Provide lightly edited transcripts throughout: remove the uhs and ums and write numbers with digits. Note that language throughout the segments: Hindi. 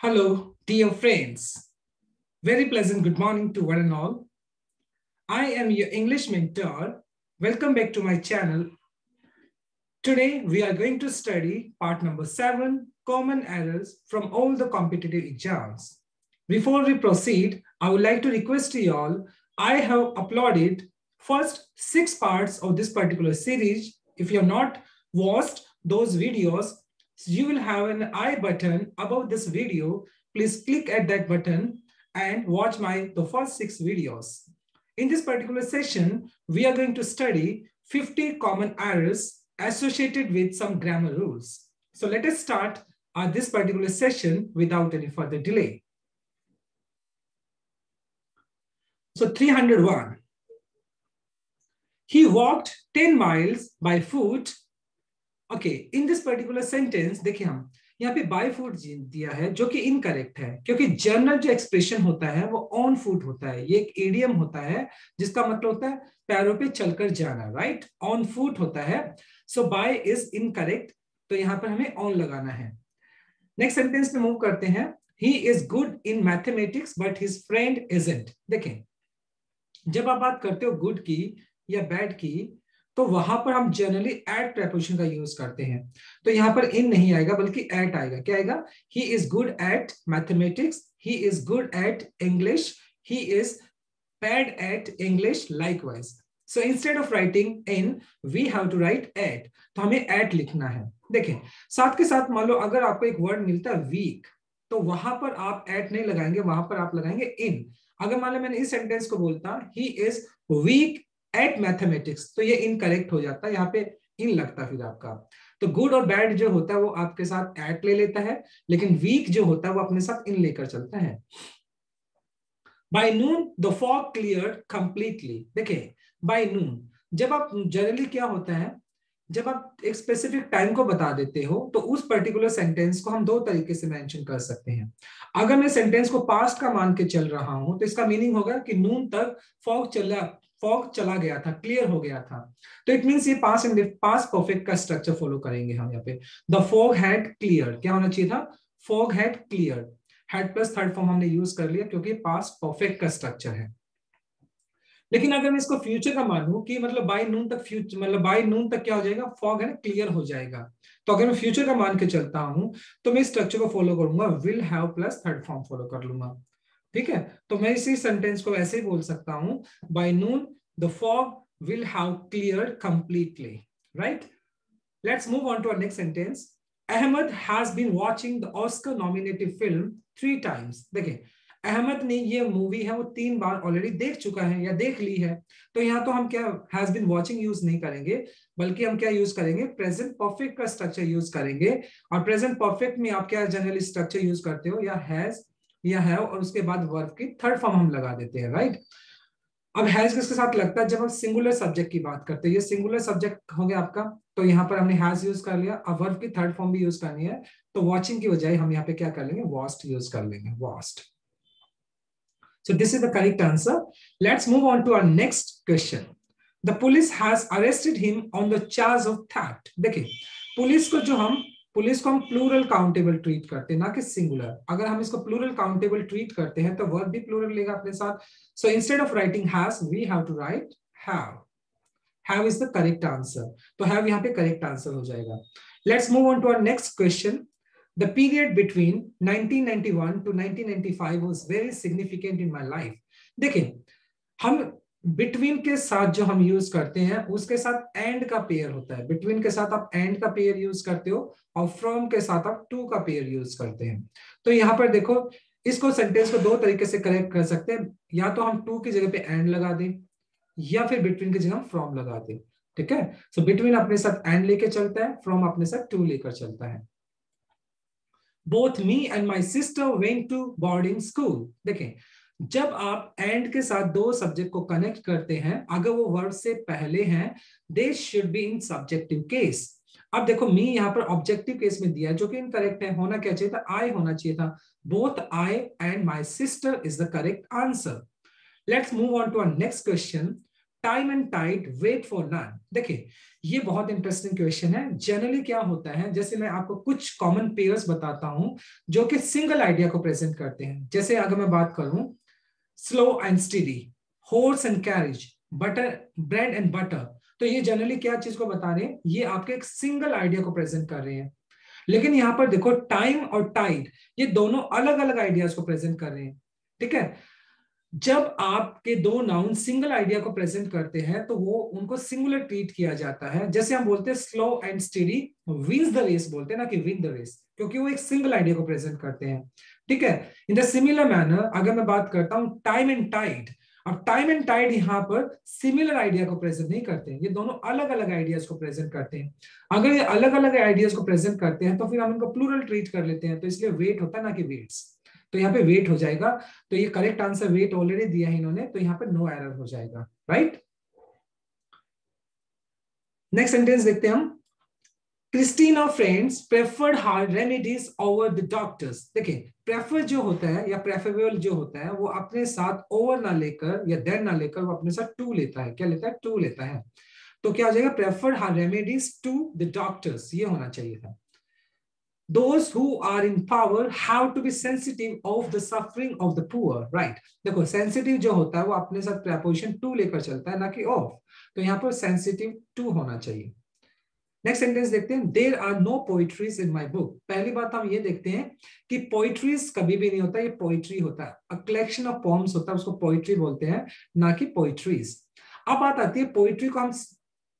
Hello, dear friends. Very pleasant good morning to one and all. I am your English mentor. Welcome back to my channel. Today, we are going to study part number 7, common errors from all the competitive exams. Before we proceed, I would like to request to you all, I have uploaded first 6 parts of this particular series. If you have not watched those videos, you will have an I button above this video. Please click at that button and watch the first 6 videos. In this particular session, we are going to study 50 common errors associated with some grammar rules. So let us start this particular session without any further delay. So 301. He walked 10 miles by foot. Okay, in this particular sentence, देखिए हम यहाँ पे by foot दिया है जो कि इनकरेक्ट है, क्योंकि जनरल जो एक्सप्रेशन होता है वो ऑन फुट होता है. ये एक इडियम होता है जिसका मतलब होता है पैरों पे चलकर जाना, राइट? ऑन फुट होता है. सो बाय इज इनकरेक्ट, तो यहाँ पर हमें ऑन लगाना है. नेक्स्ट सेंटेंस पे मूव करते हैं. He is good in mathematics but his friend isn't. देखें, जब आप बात करते हो गुड की या बैड की, तो वहां पर हम जनरली एट प्रेपोजिशन का यूज करते हैं. तो यहां पर इन नहीं आएगा बल्कि एट आएगा. क्या आएगा? He is good at mathematics, he is good at English, he is bad at English likewise. So instead of writing in we have to write at. तो हमें एट लिखना है. देखें, साथ के साथ मान लो अगर आपको एक वर्ड मिलता है वीक, तो वहां पर आप एट नहीं लगाएंगे, वहां पर आप लगाएंगे इन. अगर मान लो मैंने इस सेंटेंस को बोलता he is weak at mathematics, तो ये इनकरेक्ट हो जाता है, यहाँ पे इन लगता फिर आपका. तो गुड और बैड जो होता है वो आपके साथ एट ले लेता है, लेकिन वीक जो होता है वो अपने साथ इन लेकर चलता है. Bye noon the fog cleared completely. देखिए, बाय नून जब आप जनरली क्या होता है, जब आप एक स्पेसिफिक टाइम को बता देते हो तो उस पर्टिकुलर सेंटेंस को हम दो तरीके से मेंशन कर सकते हैं. अगर मैं सेंटेंस को पास्ट का मान के चल रहा हूं तो इसका मीनिंग होगा कि नून तक फॉग चला गया था, क्लियर हो गया था. तो इट मींस ये पास्ट परफेक्ट का स्ट्रक्चर फॉलो करेंगे हम यहाँ पे. द फॉग हैड क्लियर, क्या होना चाहिए था? Fog had clear. Had plus third form हमने यूज कर लिया क्योंकि पास्ट परफेक्ट का स्ट्रक्चर है. लेकिन अगर मैं इसको फ्यूचर का मानूं कि मतलब बाय नून तक फ्यूचर, मतलब बाय नून तक क्या हो जाएगा? फॉग है ना, क्लियर हो जाएगा. तो अगर मैं फ्यूचर का मान के चलता हूं तो मैं इस स्ट्रक्चर को फॉलो करूंगा, will have plus third form follow कर लूंगा. ठीक है, तो मैं इसी सेंटेंस को ऐसे ही बोल सकता हूं, by noon the fog will have cleared completely. Right, let's move on to our next sentence. Ahmed has been watching the Oscar nominated film 3 times. देखिए, अहमद ने ये मूवी है वो 3 बार ऑलरेडी देख चुका है या देख ली है. तो यहाँ तो हम क्या हैज बीन वॉचिंग यूज नहीं करेंगे, बल्कि हम क्या यूज करेंगे? प्रेजेंट परफेक्ट का स्ट्रक्चर यूज करेंगे. और प्रेजेंट परफेक्ट में आप क्या जनरली स्ट्रक्चर यूज करते हो? या हैज या हैव, और उसके बाद वर्ब की थर्ड फॉर्म हम लगा देते हैं. राइट, अब हैज किसके साथ लगता है? जब हम सिंगुलर सब्जेक्ट की बात करते हैं, ये सिंगुलर सब्जेक्ट हो गया आपका, तो यहाँ पर हमने हैज यूज कर लिया. अब वर्ब की थर्ड फॉर्म भी यूज करनी है, तो वॉचिंग की बजाय हम यहाँ पे क्या कर लेंगे? वॉस्ट यूज कर लेंगे, वॉस्ट. So this is the correct answer. Let's move on to our next question. The police has arrested him on the charge of theft. देखिए, पुलिस को हम प्लूरल काउंटेबल ट्रीट करते हैं, ना कि सिंगुलर. अगर हम इसको प्लूरल काउंटेबल ट्रीट करते हैं तो वर्ब भी प्लूरल लेगा अपने साथ. So instead of writing has, we have to write have. Have is the correct answer. तो have यहाँ पे correct answer हो जाएगा. Let's move on to our next question. The period between 1991 to 1995 was very significant in my life. देखिए, हम बिटवीन के साथ जो हम यूज करते हैं उसके साथ एंड का पेयर होता है. बिटवीन के साथ आप एंड का पेयर यूज करते हो और फ्रॉम के साथ आप टू का पेयर यूज करते हैं. तो यहाँ पर देखो, इसको सेंटेंस को दो तरीके से करेक्ट कर सकते हैं. या तो हम टू की जगह पे एंड लगा दें, या फिर बिटवीन की जगह हम फ्रॉम लगा दें. ठीक है, सो बिटवीन अपने साथ एंड लेके चलता है, फ्रॉम अपने साथ टू लेकर चलता है. Both me and my sister went to boarding school. देखें, जब आप एंड के साथ दो सब्जेक्ट को कनेक्ट करते हैं, अगर वो वर्ब से पहले हैं, they should be in subjective case. अब देखो, मी यहाँ पर ऑब्जेक्टिव केस में दिया है जो कि इनकरेक्ट है. होना क्या चाहिए था? आई होना चाहिए था. Both I and my sister is the correct answer. Let's move on to our next question. Time and tide wait for none. देखिए ये बहुत इंटरेस्टिंग क्वेश्चन है। जनरली क्या होता है, जैसे मैं आपको कुछ कॉमन पेयर्स बताता हूं जो कि सिंगल आइडिया को प्रेजेंट करते हैं। जैसे अगर मैं बात करूं slow and steady, horse and carriage, butter bread and butter, तो ये जनरली क्या चीज को बता रहे हैं, ये आपके एक सिंगल आइडिया को प्रेजेंट कर रहे हैं। लेकिन यहां पर देखो टाइम और टाइड ये दोनों अलग अलग आइडियाज को प्रेजेंट कर रहे हैं। ठीक है, जब आपके दो नाउन सिंगल आइडिया को प्रेजेंट करते हैं तो वो उनको सिंगुलर ट्रीट किया जाता है। जैसे हम बोलते हैं slow and steady wins the race, बोलते हैं ना कि विन द रेस, क्योंकि वो एक सिंगल आइडिया को प्रेजेंट करते हैं। ठीक है, इन द सिमिलर मैनर अगर मैं बात करता हूं टाइम एंड टाइड, अब टाइम एंड टाइड यहाँ पर सिमिलर आइडिया को प्रेजेंट नहीं करते हैं, ये दोनों अलग अलग आइडियाज को प्रेजेंट करते हैं। अगर ये अलग अलग आइडियाज को प्रेजेंट करते हैं तो फिर हम इनको प्लूरल ट्रीट कर लेते हैं, तो इसलिए वेट होता है ना कि वेट्स, तो यहाँ पे वेट हो जाएगा। तो ये करेक्ट आंसर वेट ऑलरेडी दिया है इन्होंने, तो यहाँ पे नो एरर हो जाएगा। राइट, नेक्स्ट सेंटेंस देखते हैं हम। Christina friends preferred hard remedies over the doctors. देखिए प्रेफर जो होता है या प्रेफरेबल जो होता है वो अपने साथ ओवर ना लेकर या देन ना लेकर वो अपने साथ टू लेता है। क्या लेता है? टू लेता है। तो क्या हो जाएगा? Preferred hard remedies to the doctors, ये होना चाहिए था। Those who are in power have to be sensitive of the suffering of the poor, right? देखो sensitive जो होता है वो अपने साथ preposition to लेकर चलता है, ना कि of, तो यहाँ पर sensitive to होना चाहिए। नेक्स्ट सेंटेंस देखते हैं। There are no poetries in my book. पहली बात हम ये देखते हैं कि पोइट्रीज कभी भी नहीं होता, ये पोइट्री होता है। अ कलेक्शन ऑफ पॉम्स होता है, उसको पोइट्री बोलते हैं, ना कि पोइट्रीज। अब बात आती है पोइट्री को हम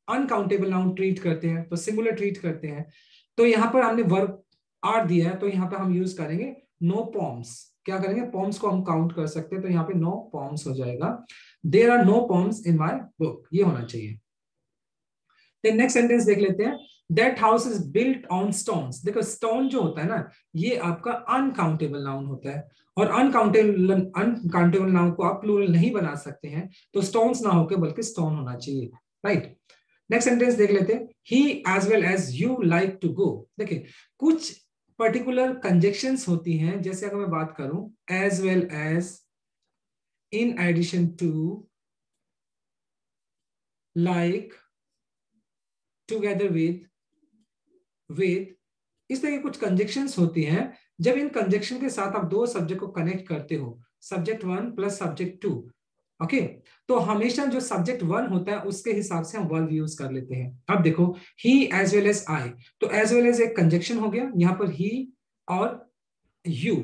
अनकाउंटेबल नाउन ट्रीट करते हैं, तो सिंगुलर ट्रीट करते हैं। तो यहाँ पर हमने वर्ब आर दिया है, तो यहाँ पे हम यूज करेंगे नो पॉम्स। क्या करेंगे? पॉम्स को हम काउंट कर सकते हैं, तो यहाँ पे नो पॉम्स हो जाएगा। There are no palms in my book, ये होना चाहिए। नेक्स्ट सेंटेंस देख लेते हैं। That house is built on stones. देखो स्टोन जो होता है ना, ये आपका अनकाउंटेबल नाउन होता है, और अनकाउंटेबल नाउन को आप प्लूरल नहीं बना सकते हैं, तो स्टोन्स ना होकर बल्कि स्टोन होना चाहिए। राइट, नेक्स्ट सेंटेंस देख लेते हैं। He as well as you like to go. देखिए कुछ पर्टिकुलर कंजक्शंस होती हैं, जैसे अगर मैं बात करूं as well as, in addition to, like, together with, इस तरह की कुछ कंजक्शंस होती हैं। जब इन कंजक्शन के साथ आप दो सब्जेक्ट को कनेक्ट करते हो, subject one plus subject two, okay, तो हमेशा जो सब्जेक्ट वन होता है उसके हिसाब से हम वर्ब यूज कर लेते हैं। अब देखो ही एज वेल एज आई, तो एज वेल एज एक कंजक्शन हो गया, यहां पर ही और यू,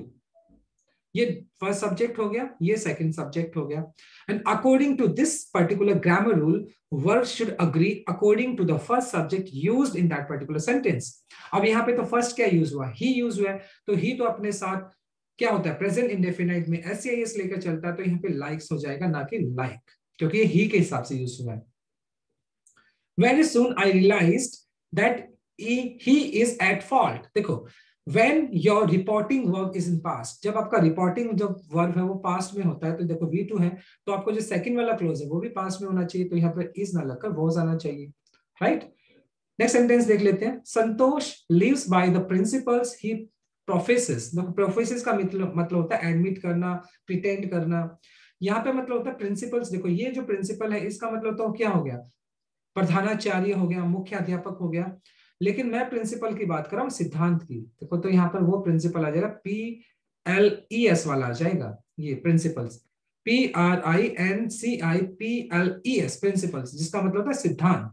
ये फर्स्ट सब्जेक्ट हो गया, ये सेकंड सब्जेक्ट हो गया। And according to this particular grammar rule, verb should agree according to the first subject used in that particular sentence. अब यहाँ पे तो फर्स्ट क्या यूज हुआ? ही यूज हुआ है, तो ही तो अपने साथ क्या होता है? प्रेजेंट इंडेफिनाइट में एस लेकर चलता है, तो यहाँ पे लाइक्स हो जाएगा, ना कि लाइक, क्योंकि ही के हिसाब से यूज हुआ है। Very soon I realized that he is at fault. देखो when your reporting verb is in past, जब आपका रिपोर्टिंग जो वर्ब है वो पास्ट में होता है, तो देखो V2 है, तो आपको जो सेकंड वाला क्लोज है वो भी पास्ट में होना चाहिए, तो यहाँ पर इज ना लगकर वॉज आना चाहिए। राइट, नेक्स्ट सेंटेंस देख लेते हैं। Santosh lives by the principles he professes. देखो प्रोफेसेस का मतलब होता है एडमिट करना, प्रिटेंड करना। यहाँ पे मतलब होता है प्रिंसिपल्स। देखो ये जो प्रिंसिपल है इसका मतलब तो क्या हो गया? प्रधानाचार्य हो गया, मुख्य अध्यापक हो गया। लेकिन मैं प्रिंसिपल की बात कर रहा हूं, सिद्धांत की। देखो तो यहाँ पर वो प्रिंसिपल आ जाएगा, PLES वाला आ जाएगा, ये प्रिंसिपल्स, PRINCIPLES, प्रिंसिपल्स, जिसका मतलब होता है सिद्धांत।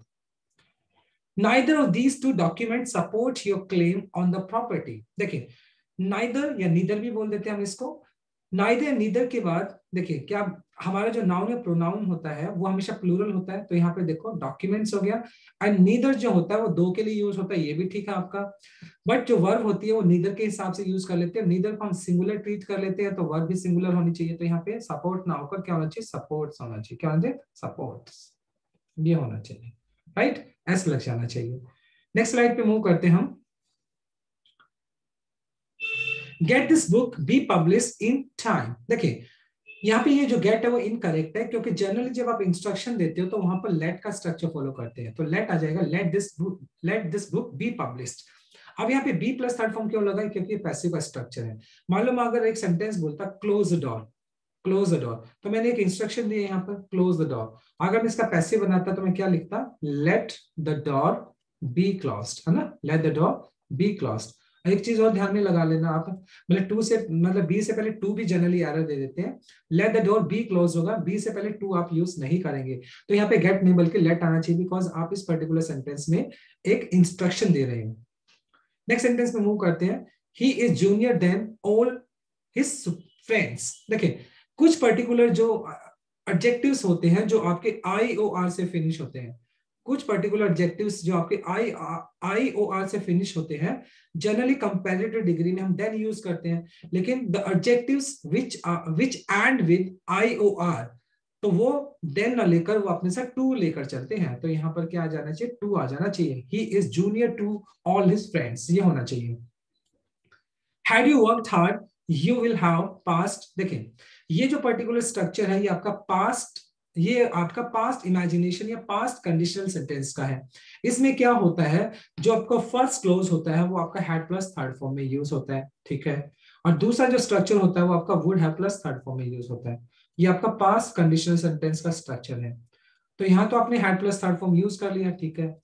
Neither of these two documents support your claim on the property। देखिए neither या neither भी बोल देते हैं हम इसको। neither neither के बाद देखिए क्या हमारा जो नाउन या प्रोनाउन होता है वो हमेशा प्लूरल होता है, तो यहाँ पे देखो डॉक्यूमेंट्स हो गया। एंड नीदर जो होता है वो दो के लिए यूज होता है, ये भी ठीक है आपका। बट जो वर्ब होती है वो नीदर के हिसाब से यूज कर लेते हैं। नीदर को हम सिंगुलर ट्रीट कर लेते हैं, तो वर्ब भी सिंगुलर होनी चाहिए, तो यहाँ पे सपोर्ट ना होकर क्या होना चाहिए? सपोर्ट्स होना चाहिए। क्या होना चाहिए? सपोर्ट्स, ये होना चाहिए। राइट, ऐसा लग जाना चाहिए। नेक्स्ट स्लाइड पे मूव करते हैं हम। Get this book be publish in time. देखिए यहाँ पे ये जो गेट है वो इनकरेक्ट है, क्योंकि जनरली जब आप इंस्ट्रक्शन देते हो तो वहां पर लेट का स्ट्रक्चर फॉलो करते हैं, तो लेट आ जाएगा, let this book be published. अब यहाँ पे बी प्लस थर्ड फॉर्म क्यों लगा है? क्योंकि पैसिव का स्ट्रक्चर है। मालूम अगर एक सेंटेंस बोलता close the door, close the door, तो मैंने एक इंस्ट्रक्शन दी है यहाँ पर, क्लोज द डोर। अगर मैं इसका पैसिव बनाता तो मैं क्या लिखता, let the door be closed, है ना, let the door be closed. एक चीज और ध्यान में लगा लेना आप, मतलब टू से, मतलब बी से पहले टू भी जनरली एरर दे देते हैं। Let the door be close होगा, बी से पहले टू आप यूज नहीं करेंगे, तो यहाँ पे गेट नहीं बल्कि लेट आना चाहिए, बिकॉज आप इस पर्टिकुलर सेंटेंस में एक इंस्ट्रक्शन दे रहे हैं। नेक्स्ट सेंटेंस में मूव करते हैं, he is junior than all his friends. देखिए कुछ पर्टिकुलर जो एडजेक्टिव्स होते हैं जो आपके आई ओ आर से फिनिश होते हैं, कुछ पर्टिकुलर एडजेक्टिव्स जो आपके आई ओ आर से फिनिश होते हैं, जनरली कंपैरेटिव डिग्री में हम देन यूज करते हैं, लेकिन the adjectives which end with I O R, तो वो देन ना लेकर वो अपने साथ टू लेकर चलते हैं, तो यहाँ पर क्या आ जाना चाहिए, टू आ जाना चाहिए। He is junior to all his friends, ये होना चाहिए। Had you worked hard, you will have passed। देखें ये जो पर्टिकुलर स्ट्रक्चर है, ये आपका पास्ट, ये आपका पास्ट इमेजिनेशन या पास्ट कंडीशनल सेंटेंस का है। इसमें क्या होता है, जो आपका फर्स्ट क्लोज होता है वो आपका हैड प्लस थर्ड फॉर्म में यूज होता है, ठीक है, और दूसरा जो स्ट्रक्चर होता है वो आपका would have plus third form में यूज होता है। ये आपका पास्ट कंडीशनल सेंटेंस का स्ट्रक्चर है। तो यहाँ तो आपने had plus third form use कर लिया, ठीक है,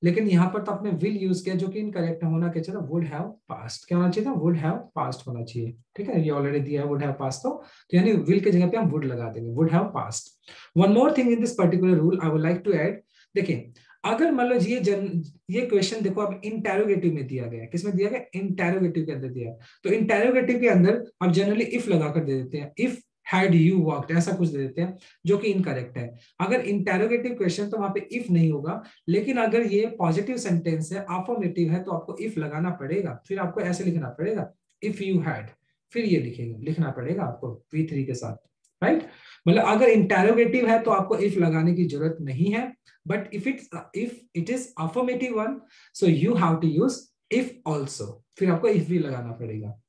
लेकिन यहाँ पर तो आपने विल यूज किया, जो कि इनकरेक्ट होना क्या चाहिए था, वुड हैव पास्ट, क्या होना चाहिए था, वुड हैव पास्ट होना चाहिए, ठीक है, ये ऑलरेडी दिया है वुड हैव पास्ट, तो यानी विल की जगह पे हम वुड लगा देंगे, would have past. One more thing in this particular rule I would like to add, देखिए अगर मान लो ये क्वेश्चन देखो अब इंटेरोगेटिव में दिया गया है, किसमें दिया गया, इंटेरोगेटिव के अंदर दिया है, तो इंटेरोगेटिव के अंदर आप जनरली इफ लगाकर दे देते हैं, इफ हैड यू वर्कड ऐसा कुछ दे देते हैं, जो कि इनकरेक्ट है। अगर इंटेरोगेटिव क्वेश्चन तो वहां पे इफ नहीं होगा, लेकिन अगर ये पॉजिटिव सेंटेंस है, अफर्मेटिव है, तो आपको इफ लगाना पड़ेगा, फिर आपको ऐसे लिखना पड़ेगा, इफ यू हैड, फिर ये लिखना पड़ेगा आपको V3 के साथ, राइट। मतलब अगर इंटेरोगेटिव है तो आपको इफ लगाने की जरूरत नहीं है, but if it is affirmative one, so you have to use if also, फिर आपको इफ भी लगाना पड़ेगा।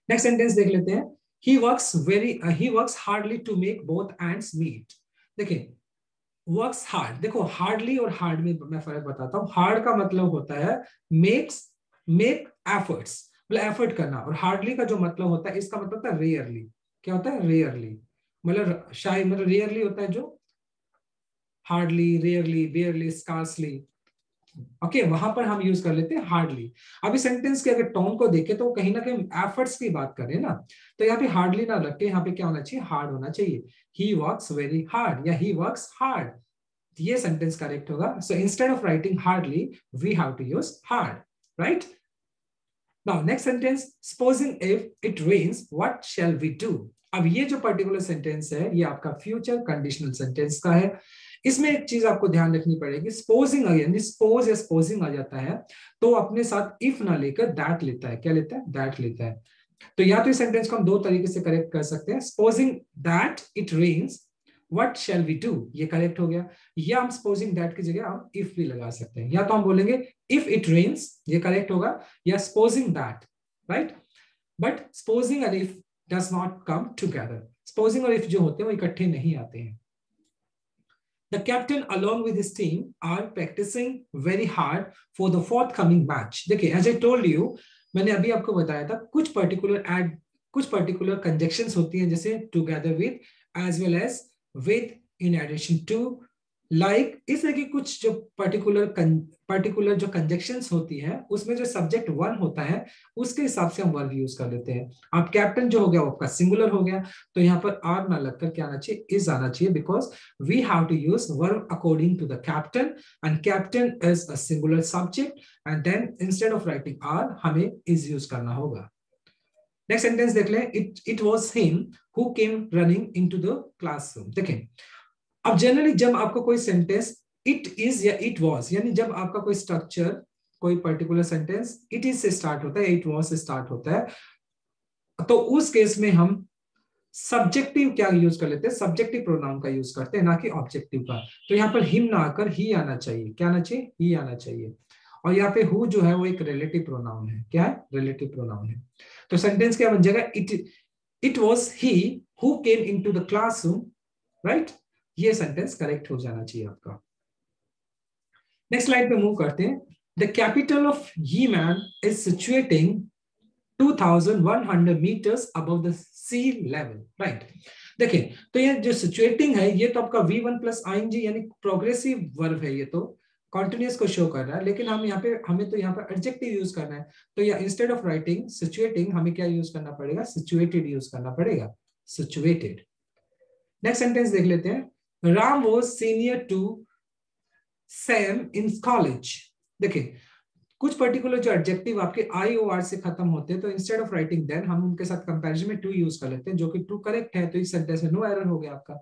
नेक्स्ट सेंटेंस देख लेते हैं, he works hardly to make both ends meet। देखिए वर्क्स हार्ड, देखो हार्डली और हार्ड में मैं फर्क बताता हूँ। हार्ड का मतलब होता है मेक एफर्ट्स, मतलब एफर्ट करना, और हार्डली का जो मतलब होता है, इसका मतलब होता है रेयरली। क्या होता है, रेयरली, मतलब शायद, मतलब रेयरली होता है जो, हार्डली, रेयरली, बेयरली, स्कार्सली, ओके, वहां पर हम यूज कर लेते हैं हार्डली। अभी सेंटेंस के अगर टोन को देखें तो कहीं ना कहीं एफर्ट्स की बात करें ना, तो यहाँ पे हार्डली ना रख के यहाँ पे क्या होना चाहिए, हार्ड होना चाहिए, ही वर्क्स वेरी हार्ड या ही वर्क्स हार्ड, ये सेंटेंस करेक्ट होगा। So instead of writing hardly we have to use hard, right. Now next sentence, supposing if it rains what shall we do. अब ये जो पर्टिकुलर सेंटेंस है, ये आपका फ्यूचर कंडीशनल सेंटेंस का है। इसमें एक चीज आपको ध्यान रखनी पड़ेगी, स्पोजिंग यानी स्पोज या स्पोजिंग आ जाता है तो अपने साथ इफ ना लेकर दैट लेता है, क्या लेता है, दैट लेता है। तो या तो इस सेंटेंस को हम दो तरीके से करेक्ट कर सकते हैं, supposing that it rains what shall we do, ये करेक्ट हो गया, या हम सपोजिंग दैट की जगह हम इफ भी लगा सकते हैं, या तो हम बोलेंगे इफ इट रेन्स, ये करेक्ट होगा, या supposing that, right. But supposing and if does not come together, supposing और इफ जो होते हैं वो इकट्ठे नहीं आते हैं। The captain along with his team are practicing very hard for the forthcoming match। देखिए as I told you, मैंने अभी आपको बताया था कुछ पर्टिकुलर कंजक्शंस होती हैं, जैसे together with, as well as with, in addition to, like इस तरह की कुछ जो पर्टिकुलर जो कंजक्शंस होती है, उसमें जो सब्जेक्ट वन होता है उसके हिसाब से हम वर्ब यूज कर लेते हैं। अब कैप्टन जो हो गया वो आपका सिंगुलर हो गया, तो यहाँ पर आर ना लगकर क्या आना चाहिए, इज आना चाहिए, because we have to use verb according to the captain, and captain is a singular subject, and then instead of writing are हमें इज यूज करना होगा। नेक्स्ट सेंटेंस देख लें, it was him who came running into the classroom. देखें अब जनरली जब आपका कोई सेंटेंस इट इज या इट वाज, यानी जब आपका कोई स्ट्रक्चर, कोई पर्टिकुलर सेंटेंस इट इज से स्टार्ट होता है, इट वाज से स्टार्ट होता है, तो उस केस में हम सब्जेक्टिव क्या यूज कर लेते हैं, सब्जेक्टिव प्रोनाउन का यूज करते हैं, ना कि ऑब्जेक्टिव का। तो यहाँ पर हिम ना आकर ही आना चाहिए, क्या आना चाहिए, ही आना चाहिए। और यहाँ पे हु जो है वो एक रिलेटिव प्रोनाउन है, क्या है, रिलेटिव प्रोनाउन है। तो सेंटेंस क्या बन जाएगा, it was he who came into the classroom, right. ये सेंटेंस करेक्ट हो जाना चाहिए आपका। नेक्स्ट स्लाइड पे मूव करते हैं। द कैपिटल ऑफ ये man is situating 2100 meters above the sea level, right? देखिए, तो ये जो सिचुएटिंग है ये तो आपका V1 प्लस ing यानी प्रोग्रेसिव वर्ब है, ये तो कॉन्टिन्यूस को शो कर रहा है, लेकिन हम यहाँ पे हमें तो यहाँ पे एडजेक्टिव यूज करना है, तो या इंस्टेड ऑफ राइटिंग सिचुएटिंग हमें क्या यूज करना पड़ेगा, सिचुएटेड यूज करना पड़ेगा, सिचुएटेड। नेक्स्ट सेंटेंस देख लेते हैं। Ram was senior to Sam in college. देखिए, कुछ पर्टिकुलर जो एडजेक्टिव आपके आई ओ आर से खत्म होते हैं, तो इंस्टेड ऑफ राइटिंग देन हम उनके साथ कंपैरिजन में टू यूज कर लेते हैं, जो कि टू करेक्ट है, तो इस सेंटेंस में नो एरर हो गया आपका।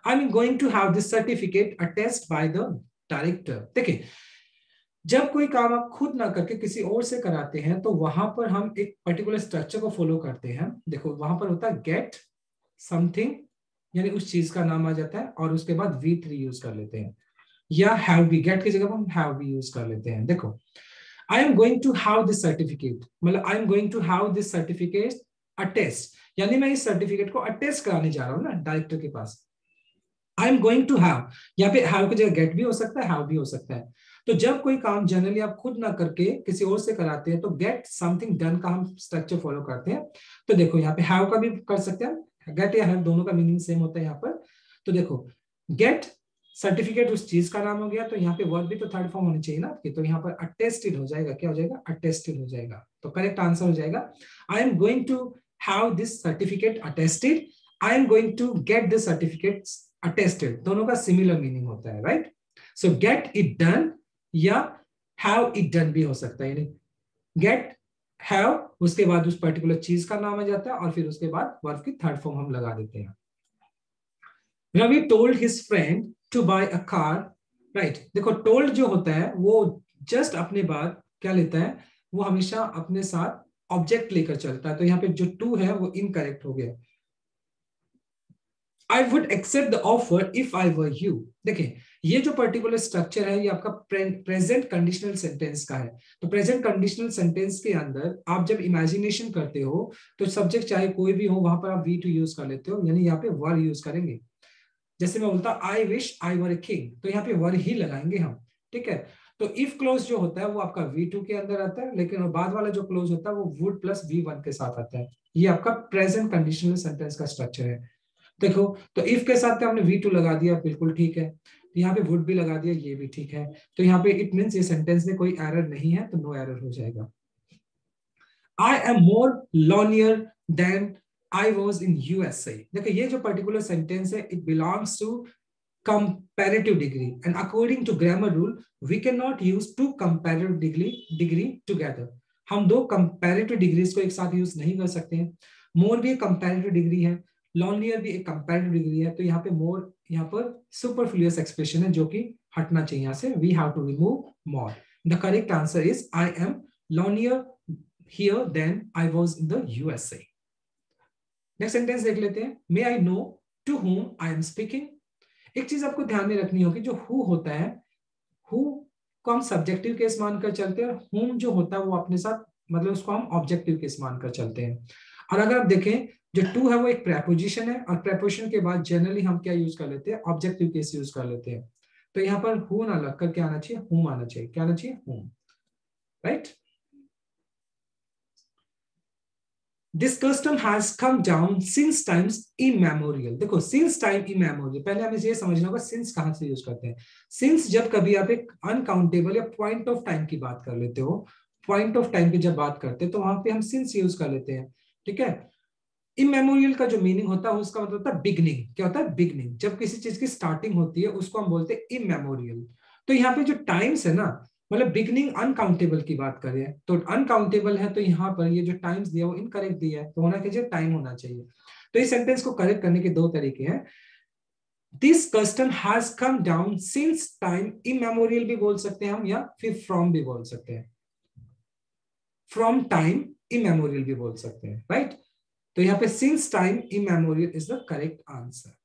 I am going to have this certificate attest by the director. देखिए, जब कोई काम आप खुद ना करके किसी और से कराते हैं, तो वहां पर हम एक पर्टिकुलर स्ट्रक्चर को फॉलो करते हैं। देखो, वहां पर होता है गेट समथिंग, यानी उस चीज का नाम आ जाता है, और उसके बाद V3 यूज कर लेते हैं, या हैव बी, गेट की जगह हम हैव बी यूज कर लेते हैं। देखो, I am going to have this certificate, मतलब I am going to have this certificate attest, यानी मैं इस सर्टिफिकेट को अटेस्ट कराने जा रहा हूँ ना डायरेक्टर के पास। I am going to have, यहाँ पे हैव की जगह गेट भी हो सकता है, हैव भी हो सकता है। तो जब कोई काम जनरली आप खुद ना करके किसी और से कराते हैं, तो गेट समथिंग डन का हम स्ट्रक्चर फॉलो करते हैं। तो देखो, यहाँ पे हैव का भी कर सकते हैं, गेट या हैव दोनों का मीनिंग सेम होता है यहाँ पर। तो देखो, गेट सर्टिफिकेट उस चीज का नाम हो गया, तो यहाँ पे वर्ब भी तो थर्ड फॉर्म होनी चाहिए ना आपकी, तो यहाँ पर अटेस्टेड हो जाएगा, क्या हो जाएगा, अटेस्टेड हो जाएगा। तो करेक्ट आंसर हो जाएगा, I am going to have this certificate attested, I am going to get this certificate attested, दोनों का सिमिलर मीनिंग होता है, right? So get it done या हैव इट डन भी हो सकता है, यानी गेट हैव, उसके बाद उस पर्टिकुलर चीज का नाम आ जाता है, और फिर उसके बाद वर्ब की थर्ड फॉर्म हम लगा देते हैं। Ravi told his friend to buy a car, right? देखो, टोल्ड जो होता है वो जस्ट अपने बाद क्या लेता है, वो हमेशा अपने साथ ऑब्जेक्ट लेकर चलता है, तो यहाँ पे जो टू है वो इनकरेक्ट हो गया। I would accept the offer if I were you। देखिए, ये जो पर्टिकुलर स्ट्रक्चर है ये आपका प्रेजेंट कंडीशनल सेंटेंस का है। तो प्रेजेंट कंडीशनल सेंटेंस के अंदर आप जब इमेजिनेशन करते हो, तो सब्जेक्ट चाहे कोई भी हो, वहां पर आप V2 यूज कर लेते हो, यानी यहाँ पे वर यूज करेंगे। जैसे मैं बोलता I wish I were a king, तो यहाँ पे वर ही लगाएंगे हम, ठीक है? तो इफ क्लोज जो होता है वो आपका V2 के अंदर आता है, लेकिन बाद वाला जो क्लोज होता है वो वुड प्लस V1 के साथ आता है। ये आपका प्रेजेंट कंडीशनल सेंटेंस का स्ट्रक्चर है। देखो, तो इफ के साथ हमने V2 लगा दिया, बिल्कुल ठीक है, तो यहाँ पे वुड भी लगा दिया, ये भी ठीक है, तो यहाँ पे इट मींस ये सेंटेंस में कोई एरर नहीं है, तो नो एरर हो जाएगा। I am more lonier than I was in USA। देखो, ये जो पर्टिकुलर सेंटेंस है it belongs to comparative degree, and according to grammar rule we cannot use two comparative degree together। हम दो comparative degrees को एक साथ यूज नहीं कर सकते हैं। मोर भी एक comparative डिग्री है, लॉन्लियर भी एक comparative डिग्री है, तो यहाँ पे मोर यहाँ पर सुपरफ्लुअस एक्सप्रेशन है जो कि हटना चाहिए यहाँ से, we have to remove more. The correct answer is I am lonelier here than I was in the USA। Next sentence देख लेते हैं। May I know to whom I am speaking. एक चीज आपको ध्यान में रखनी होगी, जो हु होता है, हु को हम सब्जेक्टिव केस मानकर चलते हैं, और हुम जो होता है वो अपने साथ, मतलब उसको हम ऑब्जेक्टिव केस मानकर चलते हैं। और अगर आप देखें, जो टू है वो एक प्रेपोजिशन है, और प्रेपोजिशन के बाद जनरली हम क्या यूज कर लेते हैं, ऑब्जेक्टिव केस यूज कर लेते हैं। तो यहाँ पर हु ना लगकर क्या आना चाहिए, हुम आना चाहिए। क्या आना चाहिए, हुम, right? This custom has come down since times immemorial। देखो, since time immemorial, पहले हमें ये समझना होगा since कहां से यूज करते हैं। since जब कभी आप एक अनकाउंटेबल या पॉइंट ऑफ टाइम की बात कर लेते हो, पॉइंट ऑफ टाइम की जब बात करते हैं, तो वहां पे हम since यूज कर लेते हैं, ठीक है? इमेमोरियल का जो मीनिंग होता है उसका मतलब होता है बिगनिंग। क्या होता है, बिगनिंग। जब किसी चीज की स्टार्टिंग होती है उसको हम बोलते हैं इमेमोरियल। तो यहाँ पे जो टाइम्स है ना, मतलब बिगनिंग अनकाउंटेबल की बात करें, तो अनकाउंटेबल है, तो यहाँ पर ये जो टाइम्स दिया वो इनकरेक्ट दिया है, तो होना चाहिए टाइम होना चाहिए। तो इस सेंटेंस को करेक्ट करने के दो तरीके हैं। This custom has come down since time immemorial भी बोल सकते हैं हम, या फिर फ्रॉम भी बोल सकते हैं, फ्रॉम टाइम इमेमोरियल भी बोल सकते हैं, राइट? तो यहाँ पे since time immemorial is the correct answer.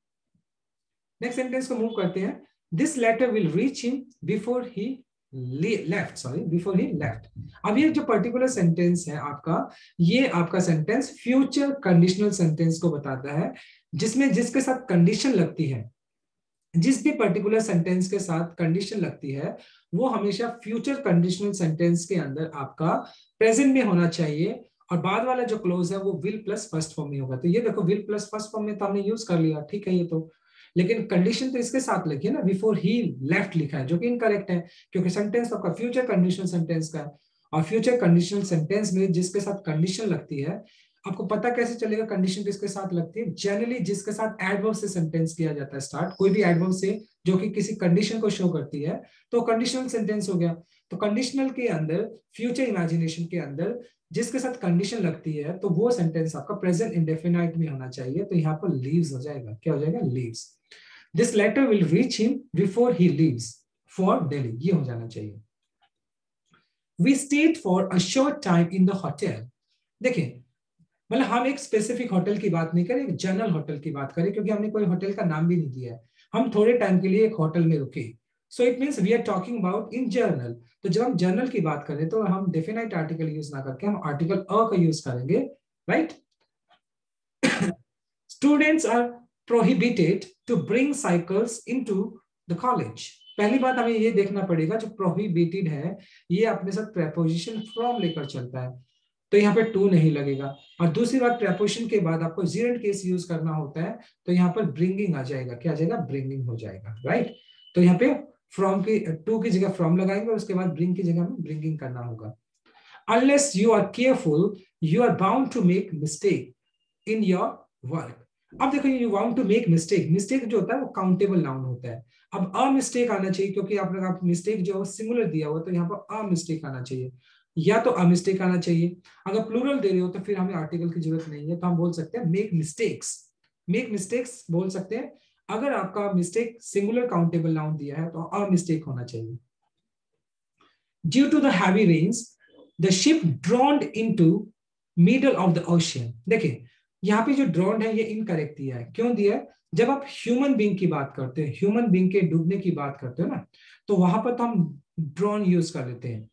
Next sentence को मूव करते हैं। This letter will reach him before he left, before he left. अब ये जो पर्टिकुलर सेंटेंस है आपका, ये आपका सेंटेंस फ्यूचर कंडीशनल सेंटेंस को बताता है, जिसमें जिसके साथ कंडीशन लगती है, जिस भी पर्टिकुलर सेंटेंस के साथ कंडीशन लगती है वो हमेशा फ्यूचर कंडीशनल सेंटेंस के अंदर आपका प्रेजेंट में होना चाहिए, और बाद वाला जो क्लोज है वो विल प्लस फर्स्ट फॉर्म में होगा। तो ये देखो विल प्लस फर्स्ट फॉर्म में तो हमने यूज कर लिया, ठीक है ये तो, लेकिन कंडीशन तो इसके साथ लिखी है ना, बिफोर ही लेफ्ट लिखा है, जो कि इनकरेक्ट है क्योंकि सेंटेंस आपका फ्यूचर कंडीशनल सेंटेंस का है, और फ्यूचर कंडीशनल सेंटेंस में जिसके साथ कंडीशन लगती है, आपको पता कैसे चलेगा कंडीशन किसके साथ लगती है? जनरली जिसके साथ एडवर्ब से सेंटेंस किया जाता है स्टार्ट, कोई भी एडवर्ब से जो कि किसी कंडीशन को शो करती है, तो कंडीशनल सेंटेंस हो गया। तो कंडीशनल के अंदर, फ्यूचर इमेजिनेशन के अंदर जिसके साथ कंडीशन लगती है तो वो सेंटेंस आपका प्रेजेंट इंडेफिनाइट में होना चाहिए। तो यहाँ पर लीव्स हो जाएगा, क्या हो जाएगा? Leaves. This letter will reach him before he leaves for Delhi, ये हो जाना चाहिए। We stayed for a short time in the hotel. देखिए मतलब हम एक स्पेसिफिक होटल की बात नहीं करें, एक जनरल होटल की बात करें, क्योंकि हमने कोई होटल का नाम भी नहीं दिया है, हम थोड़े टाइम के लिए एक होटल में रुके। So it means we are talking about in general. तो जब हम जर्नल की बात करें तो हम डेफिनाइट आर्टिकल यूज ना करके हम आर्टिकल अ का यूज करेंगे, right. Students are prohibited to bring cycles into the college. पहली बात हमें ये देखना पड़ेगा, जो प्रोहिबिटेड है ये अपने साथ प्रेपोजिशन फ्रॉम लेकर चलता है, तो यहाँ पे टू नहीं लगेगा। और दूसरी बात, प्रेपोजिशन के बाद आपको जीरेंट केस यूज करना होता है, तो यहाँ पर ब्रिंगिंग आ जाएगा, क्या आ जाएगा? ब्रिंगिंग हो जाएगा, राइट। तो यहाँ पे फ्रॉम की, टू की जगह फ्रॉम लगाएंगे और उसके बाद ब्रिंग की जगह में ब्रिंगिंग करना होगा। Unless you are careful you are bound to make mistake in your work. अब देखो you want to make mistake, mistake जो होता है वो काउंटेबल नाउन होता है। अब अ मिस्टेक आना चाहिए, क्योंकि आप मिस्टेक जो है सिंगुलर दिया हुआ, तो यहाँ पर अ मिस्टेक आना चाहिए, या तो अ मिस्टेक आना चाहिए। अगर प्लूरल दे रहे हो तो फिर हमें आर्टिकल की जरूरत नहीं है, तो हम बोल सकते हैं मेक मिस्टेक्स, मेक मिस्टेक्स बोल सकते हैं। अगर आपका मिस्टेक सिंगुलर काउंटेबल नाउन दिया है तो अ मिस्टेक होना चाहिए। Due to the heavy rains the ship drowned into middle of the ocean. देखिए यहाँ पे जो ड्रॉन्ड है ये इनकरेक्ट दिया है, क्यों दिया है? जब आप ह्यूमन बीइंग की बात करते हैं, ह्यूमन बीइंग के डूबने की बात करते हो ना, तो वहां पर तो हम ड्रॉन यूज कर लेते हैं,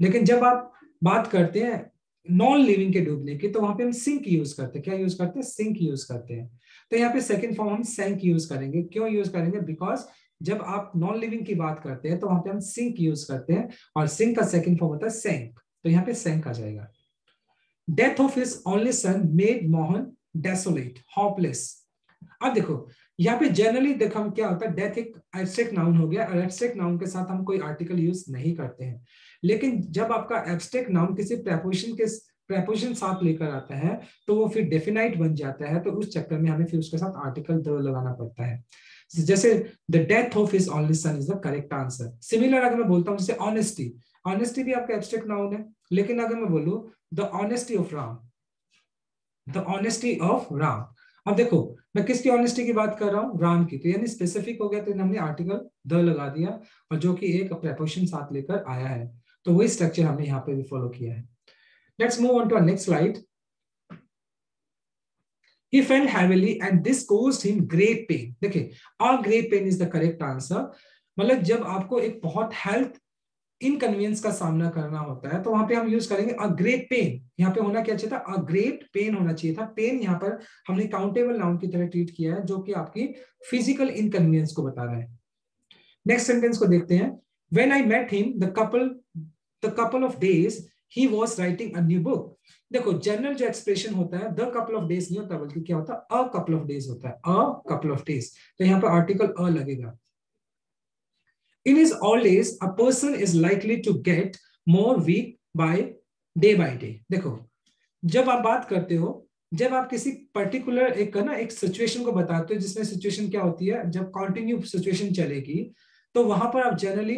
लेकिन जब आप बात करते हैं नॉन लिविंग के डूबने की, तो वहां पे हम सिंक यूज करते हैं। क्या यूज करते हैं? सिंक यूज करते हैं। तो यहाँ पे सेकंड फॉर्म हम सैंक यूज करेंगे। क्यों यूज करेंगे? बिकॉज जब आप नॉन लिविंग की बात करते हैं तो वहां पे हम सिंक यूज करते हैं, और सिंक का सेकंड फॉर्म होता है सैंक, तो यहाँ पे सैंक आ जाएगा। Death of his only son made Mohan desolate hopeless. अब देखो यहाँ पे जनरली देखो हम क्या होता है, डेथ एक एब्स्ट्रैक्ट नाउन हो गया, और एब्स्ट्रैक्ट नाउन के साथ हम कोई आर्टिकल यूज नहीं करते हैं। लेकिन जब आपका एब्स्ट्रैक्ट नाउन किसी प्रेपोजिशन साथ लेकर आता है तो वो फिर डेफिनाइट बन जाता है, तो उस चक्कर में हमें फिर उसके साथ आर्टिकल द लगाना पड़ता है। जैसे the death of his only son is the correct answer. Similar अगर मैं बोलता हूँ जैसे ऑनेस्टी, ऑनेस्टी भी आपका एब्स्ट्रैक्ट नाउन है, लेकिन अगर मैं बोलूँ the honesty of Ram, the honesty of Ram. अब देखो मैं किसकी ऑनेस्टी की बात कर रहा हूँ? राम की, तो यानी स्पेसिफिक हो गया, तो हमने आर्टिकल द लगा दिया, और जो कि एक प्रेपोजिशन साथ लेकर आया है, तो वही स्ट्रक्चर हमने यहाँ पे भी फॉलो किया है। Let's move on to next slide. He fell heavily and this caused him great pain. देखिए a great pain is the correct answer। मतलब जब आपको एक बहुत हेल्थ इनकन्वीनियंस का सामना करना होता है तो वहां पे हम यूज करेंगे अ ग्रेट पेन। यहाँ पे होना क्या चाहिए था? अ ग्रेट पेन होना चाहिए था। पेन यहाँ पर हमने काउंटेबल नाउन की तरह ट्रीट किया है, जो कि आपकी फिजिकल इनकन्वीनियंस को बता रहा है। नेक्स्ट सेंटेंस को देखते हैं। When I met him the couple of days he was writing a new book. देखो जनरल जो एक्सप्रेशन होता है द कपल ऑफ डेज नहीं होता, बल्कि क्या होता है? अ कपल ऑफ डेज होता है, अ कपल ऑफ डेज। तो यहाँ पर आर्टिकल अ लगेगा। In his old age, a person is likely to get more weak by day। देखो जब आप बात करते हो, जब आप किसी पर्टिकुलर एक सिचुएशन को बताते हो, जिसमें सिचुएशन क्या होती है, जब कंटिन्यू सिचुएशन चलेगी, तो वहां पर आप जनरली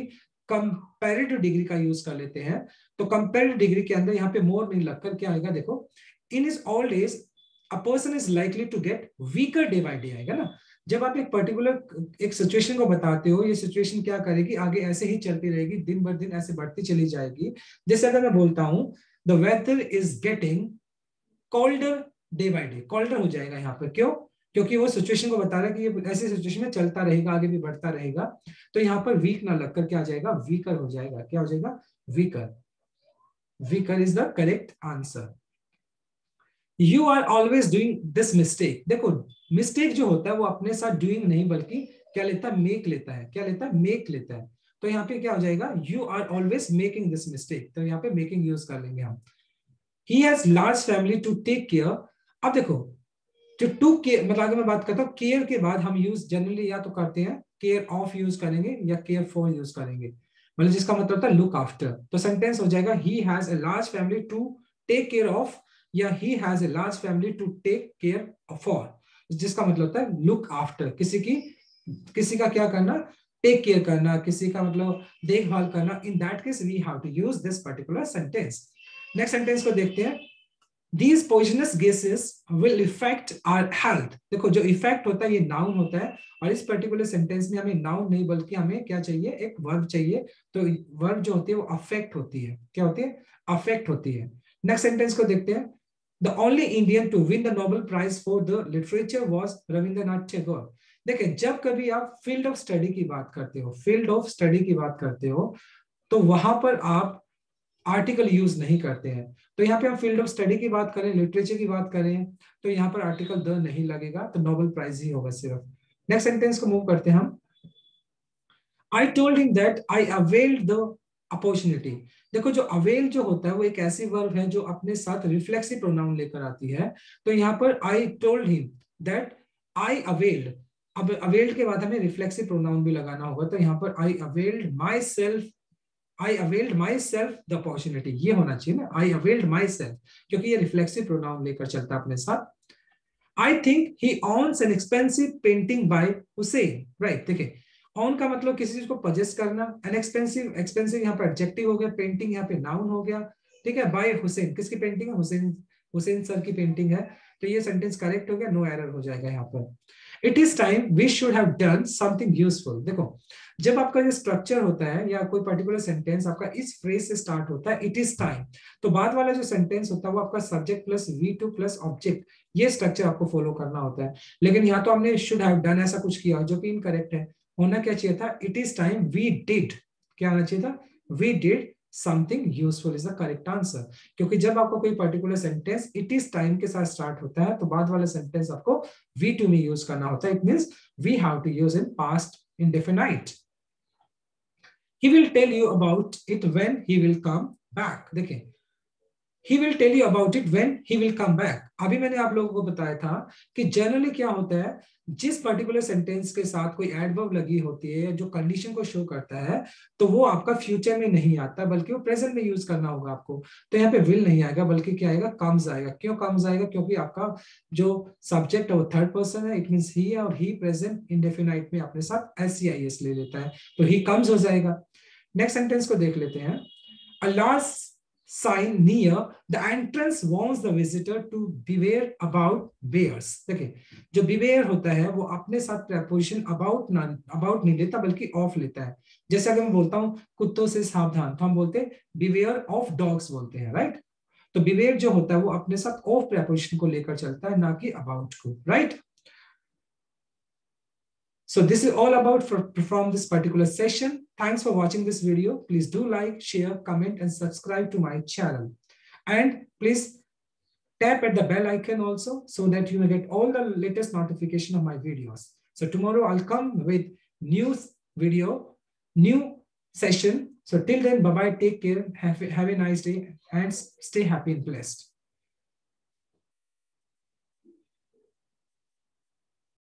कंपैरेटिव डिग्री का यूज कर लेते हैं। तो कंपैरेटिव डिग्री के अंदर यहाँ पे मोर नहीं लगकर क्या आएगा? देखो in his old age a person is likely to get weaker day by day आएगा ना। जब आप एक पर्टिकुलर एक सिचुएशन को बताते हो, ये सिचुएशन क्या करेगी? आगे ऐसे ही चलती रहेगी, दिन ब दिन ऐसे बढ़ती चली जाएगी। जैसे अगर मैं बोलता हूं the weather is getting colder day by day, colder हो जाएगा यहाँ पर। क्यों? क्योंकि वो सिचुएशन को बता रहा है कि ये ऐसी सिचुएशन में चलता रहेगा, आगे भी बढ़ता रहेगा। तो यहाँ पर वीक ना लगकर क्या आ जाएगा? वीकर हो जाएगा। क्या हो जाएगा? Weaker. Weaker is the correct answer. You are always doing this mistake. देखो मिस्टेक जो होता है वो अपने साथ डूइंग नहीं बल्कि क्या लेता है, मेक लेता है, क्या लेता है, मेक लेता है। तो यहाँ पे क्या हो जाएगा, you are always making this mistake, तो यहाँ पे मेकिंग यूज कर लेंगे हम। He has large family to take care. अब देखो, जो टू केयर मतलब अगर मैं बात करता हूँ केयर के बाद हम यूज जनरली या तो करते हैं केयर ऑफ यूज करेंगे या केयर फॉर यूज करेंगे, मतलब जिसका मतलब होता है लुक आफ्टर। तो सेंटेंस हो जाएगा he has a large family to take care of, या he has a large family to take care for, जिसका मतलब होता है लुक आफ्टर, किसी का क्या करना, टेक केयर करना, किसी का मतलब देखभाल करना। In that case we have to use this particular sentence. Next sentence को देखते हैं। These poisonous gases will affect our health। देखो जो इफेक्ट होता है ये नाउन होता है, और इस पर्टिकुलर सेंटेंस में हमें नाउन नहीं बल्कि हमें क्या चाहिए, एक वर्ब चाहिए। तो वर्ब जो होती है वो अफेक्ट होती है, क्या होती है, अफेक्ट होती है। नेक्स्ट सेंटेंस को देखते हैं। The only Indian to win the Nobel prize for the literature was Rabindranath Tagore. देखिए जब कभी आप फील्ड ऑफ स्टडी की बात करते हो, फील्ड ऑफ स्टडी की बात करते हो, तो वहां पर आप आर्टिकल यूज नहीं करते हैं। तो यहाँ पे हम फील्ड ऑफ स्टडी की बात करें, लिटरेचर की बात करें, तो यहाँ पर आर्टिकल द नहीं लगेगा, तो नोबेल प्राइज ही होगा सिर्फ। नेक्स्ट सेंटेंस को मूव करते हैं हम। I told him that I availed the opportunity. देखो जो अवेल जो होता है वो एक ऐसी वर्ब है जो अपने साथ रिफ्लेक्सिव प्रोनाउन लेकर आती है। तो यहाँ पर I told him that I availed, अब अवेल्ड के बाद हमें रिफ्लेक्सिव प्रोनाउन भी लगाना होगा, तो यहाँ पर I availed myself, I availed myself the opportunity, ये होना चाहिए ना, आई अवेल्ड माई सेल्फ, क्योंकि ये रिफ्लेक्सिव प्रोनाउन लेकर चलता है अपने साथ। I think he owns an expensive painting by Hussain, right. देखिए ऑन का मतलब किसी चीज को पजेस करना, एन एक्सपेंसिव, एक्सपेंसिव यहाँ पर एडजेक्टिव हो गया, पेंटिंग यहाँ पे नाउन हो गया, ठीक है। बाय हुसैन, किसकी पेंटिंग है, हुसैन, हुसैन सर की पेंटिंग है। तो ये सेंटेंस करेक्ट हो गया, नो एरर हो जाएगा यहाँ पर। It is time we should have done something useful. देखो जब आपका ये स्ट्रक्चर होता है या कोई पर्टिकुलर सेंटेंस आपका इस फ्रेज से स्टार्ट होता है, इट इज टाइम, तो बाद वाला जो सेंटेंस होता है वो आपका subject plus V2 plus object, ये स्ट्रक्चर आपको फॉलो करना होता है। लेकिन यहाँ तो हमने शुड हैव डन ऐसा कुछ किया जो कि इनकरेक्ट है। होना क्या चाहिए था, it is time we did, क्या होना चाहिए था, we did something useful is the correct answer. क्योंकि जब आपको कोई particular sentence it is time के साथ स्टार्ट होता है तो बाद वाला सेंटेंस आपको V2 में यूज करना होता है। It means we have to use in past indefinite. He will tell you about it when he will come back। देखिए he will tell you about it when he will come back। अभी मैंने आप लोगों को बताया था कि जनरली क्या होता है, जिस पर्टिकुलर सेंटेंस के साथ कोई एडवर्ब लगी होती है जो कंडीशन को शो करता है, तो वो आपका फ्यूचर में नहीं आता बल्कि वो प्रेजेंट में यूज करना होगा आपको। तो यहाँ पे विल नहीं आएगा बल्कि क्या आएगा, कम्स आएगा। क्यों कम्स आएगा, क्योंकि आपका जो सब्जेक्ट है वो थर्ड पर्सन है, इट मींस ही, और ही प्रेजेंट इंडेफिनाइट में अपने साथ SCIS ले लेता है, तो ही कम्स हो जाएगा। नेक्स्ट सेंटेंस को देख लेते हैं। A large sign near the entrance warns the visitor to beware about bears। देखिए जो beware होता है वो अपने साथ preposition about नहीं लेता बल्कि of लेता है। जैसे अगर मैं बोलता हूँ कुत्तों से सावधान, तो हम बोलते हैं beware of dogs बोलते हैं, राइट। तो beware जो होता है वो अपने साथ of preposition को लेकर चलता है, ना कि about को, right. So this is all about from this particular session. Thanks for watching this video. Please do like, share, comment, and subscribe to my channel. And please tap at the bell icon also so that you may get all the latest notification of my videos. So tomorrow I'll come with new video, new session. So till then, bye-bye, take care, have a nice day, and stay happy and blessed.